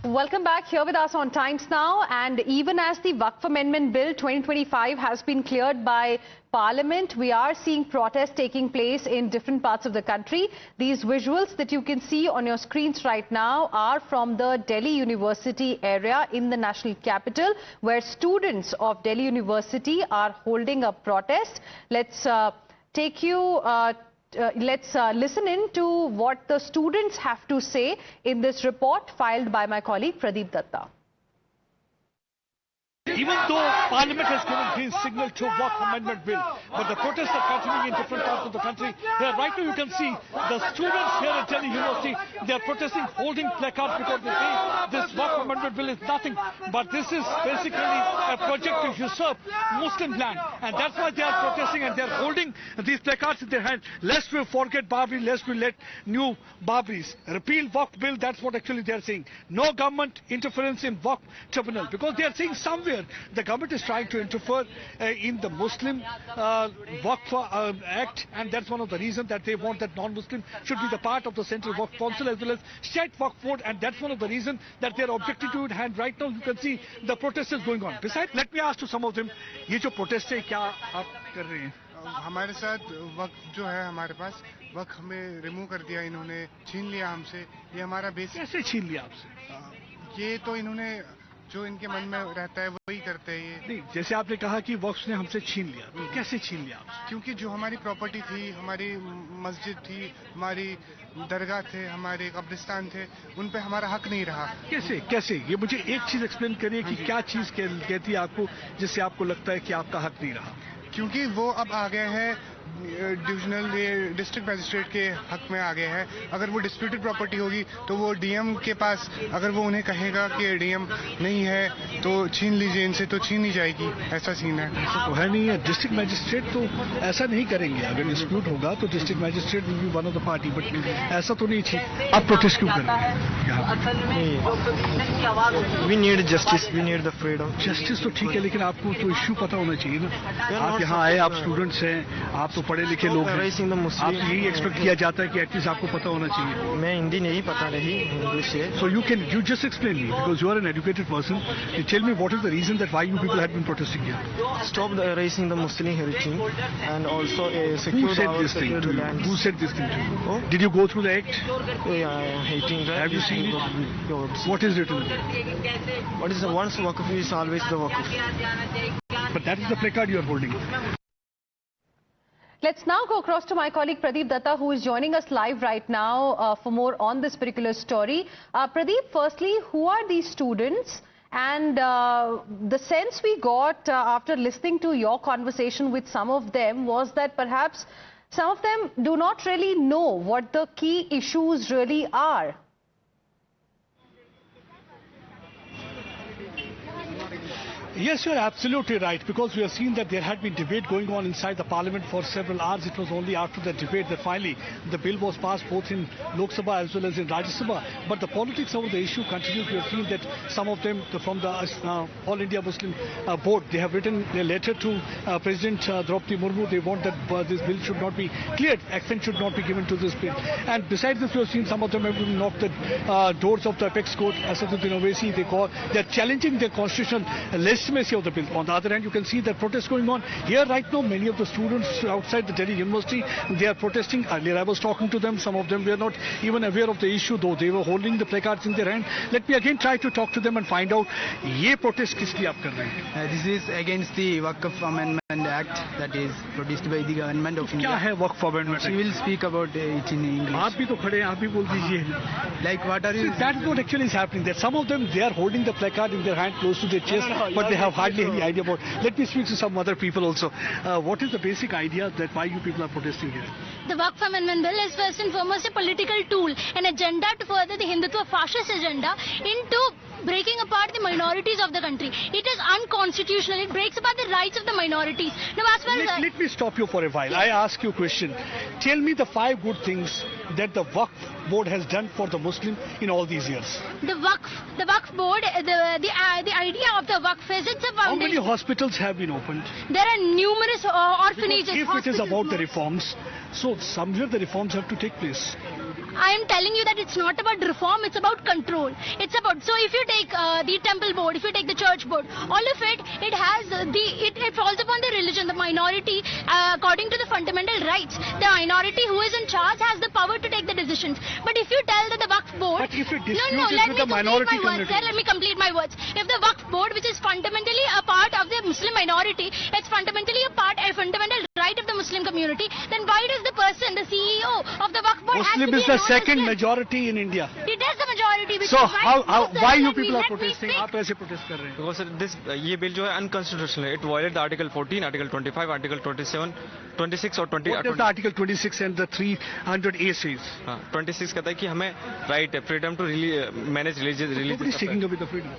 Welcome back here with us on Times Now. And even as the Waqf Amendment Bill 2025 has been cleared by Parliament, we are seeing protests taking place in different parts of the country. These visuals that you can see on your screens right now are from the Delhi University area in the national capital, where students of Delhi University are holding a protest. Let's listen in to what the students have to say in this report filed by my colleague Pradeep Datta. Even though Parliament has given green signal to Waqf Amendment Bill, but the protests are continuing in different parts of the country. Here, right now you can see the students here at Delhi University, they are protesting, holding placards because they say this Waqf Amendment Bill is nothing, but this is basically a project to usurp Muslim land. And that's why they are protesting and they are holding these placards in their hand. Lest we forget Babri, lest we let new Babris. Repeal Waqf Bill, that's what actually they are saying. No government interference in Waqf Tribunal, because they are saying somewhere the government is trying to interfere in the Muslim Waqf Act, and that's one of the reasons that they want that non-Muslim should be the part of the Central Waqf Council as well as State Waqf Board, and that's one of the reasons that they are objecting to it. And right now you can see the protest is going on. Besides, let me ask to some of them, ये जो protest है क्या आप कर रहे हैं? हमारे साथ वक्त जो है हमारे पास वक्त हमें रिमूव कर दिया, इन्होंने छीन लिया हमसे। ये हमारा बेस कैसे छीन लिया आपसे? ये तो इन्होंने जो इनके मन में रहता है वही करते हैं ये। नहीं, जैसे आपने कहा कि वक्फ ने हमसे छीन लिया, कैसे छीन लिया आपसे? क्योंकि जो हमारी प्रॉपर्टी थी, हमारी मस्जिद थी, हमारी दरगाह थे, हमारे कब्रिस्तान थे, उन पे हमारा हक नहीं रहा। कैसे कैसे ये मुझे एक चीज एक्सप्लेन करिए कि क्या चीज कहती है आपको जिससे आपको लगता है कि आपका हक नहीं रहा? क्योंकि वो अब आ गए हैं डिविजनल डिस्ट्रिक्ट मजिस्ट्रेट के हक में आ गए हैं। अगर वो डिस्प्यूटेड प्रॉपर्टी होगी तो वो डीएम के पास, अगर वो उन्हें कहेगा कि डीएम नहीं है तो छीन लीजिए इनसे, तो छीन ली जाएगी। ऐसा सीन है। ऐसा तो है नहीं है, डिस्ट्रिक्ट मजिस्ट्रेट तो ऐसा नहीं करेंगे। अगर डिस्प्यूट होगा तो district magistrate will be one of the party, but ऐसा तो नहीं छीन। आप प्रोटेस्ट क्यों कर रहे हैं? We need justice, we need the freedom. Justice तो ठीक है, लेकिन आपको तो इश्यू पता होना चाहिए ना। आप यहाँ आए, आप स्टूडेंट्स हैं, आप तो पढ़े लिखे लोग हैं, आप यही एक्सपेक्ट किया जाता है कि एटलीस्ट आपको पता होना चाहिए। मैं हिंदी नहीं पता रही, इंग्लिश है। So you just explain me, because you are an educated person. You tell me what is the reason that why you people had been protesting here? Stop raising the Muslim heritage and also secure. Who said this thing to you? Who said this thing to you? Oh? Did you go through the act? Hating that. Have you seen it? What is written there? What is the once waqf is always the waqf. But that is the placard you are holding. Let's now go across to my colleague Pradeep Datta, who is joining us live right now for more on this particular story. Pradeep, firstly, who are these students? And the sense we got after listening to your conversation with some of them was that perhaps some of them do not really know what the key issues really are. Yes, you're absolutely right, because we have seen that there had been debate going on inside the parliament for several hours. It was only after the debate that finally the bill was passed both in Lok Sabha as well as in Rajya Sabha. But the politics over the issue continues. We have seen that some of them from the All India Muslim Board, they have written a letter to President Draupadi Murmu. They want that this bill should not be cleared, accent should not be given to this bill. And besides this, we have seen some of them have even knocked the doors of the apex court. Asaduddin Owaisi, they are challenging the constitutional legitimacy of the bill. On the other hand, you can see that protests going on here right now. Many of the students outside the Delhi University, they are protesting. Earlier I was talking to them. Some of them were not even aware of the issue, though they were holding the placards in their hand. Let me again try to talk to them and find out ये protest किस लिए आप कर रहे हैं? This is against the Waqf Amendment Act that is produced by the government of India. क्या है Waqf Amendment Act? We will speak about it in English. आप भी तो खड़े हैं, आप भी बोल दीजिए. Like what are you? That is what actually is happening. That some of them, they are holding the placard in their hand close to their chest, but they have hardly any idea about. Let me speak to some other people also. What is the basic idea that why you people are protesting here? The Waqf Amendment Bill is first and foremost a political tool, an agenda to further the Hindutva fascist agenda into breaking apart the minorities of the country. It is unconstitutional. It breaks apart the rights of the minorities. Now, as far as let me stop you for a while. I ask you a question. Tell me the 5 good things that the Waqf board has done for the Muslim in all these years. The Waqf board, the idea of the Waqf is it's a foundation. How many hospitals have been opened? There are numerous orphanages. Because if it is about the reforms, so somewhere the reforms have to take place. I am telling you that it's not about reform, it's about control. It's about, so if you take the temple board, if you take the church board, all of it, it has it falls upon the religion, the minority, according to the fundamental rights. The minority who is in charge has the power to take the decisions. But if you tell that the Waqf board... But if you dispute no, it let with me the minority community... Let me complete my words. If the Waqf board, which is fundamentally a part of the Muslim minority, it's fundamentally a fundamental right of the Muslim community, then why does the person, the CEO of the Waqf board Muslim has is to be the a second non-Muslim? majority in India. It is the majority. Which So is why you let me- people are let me protesting? speak. आप ऐसे protest कर रहे हैं? Because this ये bill जो है unconstitutional है. It violates the Article 14, Article 25, Article 27, 26 और 20. What does the Article 26 and the 300A says? 26 कहता है कि हमें right है, freedom to manage Nobody is religious taking affairs. away the freedom.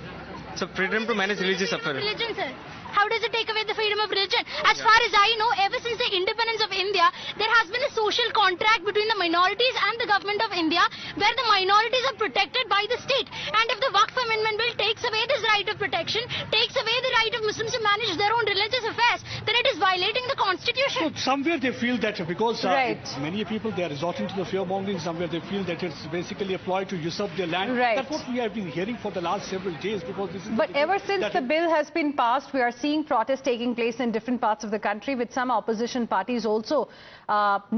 So freedom to manage religious affairs. Religion, sir. How does it take away the freedom of religion? As far as I know, ever since the independence of India, there has been a social contract between the minorities and the government of India, where the minorities are protected by the state. And if the Waqf Amendment Bill takes away this right of protection, takes away the right of Muslims to manage their own religious affairs, then it is violating the constitution. So somewhere they feel that because Right. many people they are resorting to the fear mongering, somewhere they feel that it's basically a ploy to usurp their land. Right. That's what we have been hearing for the last several days because this is. But ever since the bill has been passed, we are seeing protests taking place in different parts of the country, with some opposition parties also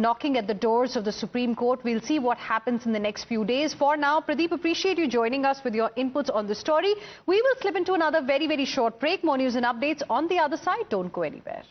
knocking at the doors of the Supreme Court. We'll see what happens in the next few days. For now, Pradeep, appreciate you joining us with your inputs on the story. We will slip into another very, very short break. More news and updates on the other side. Don't go anywhere.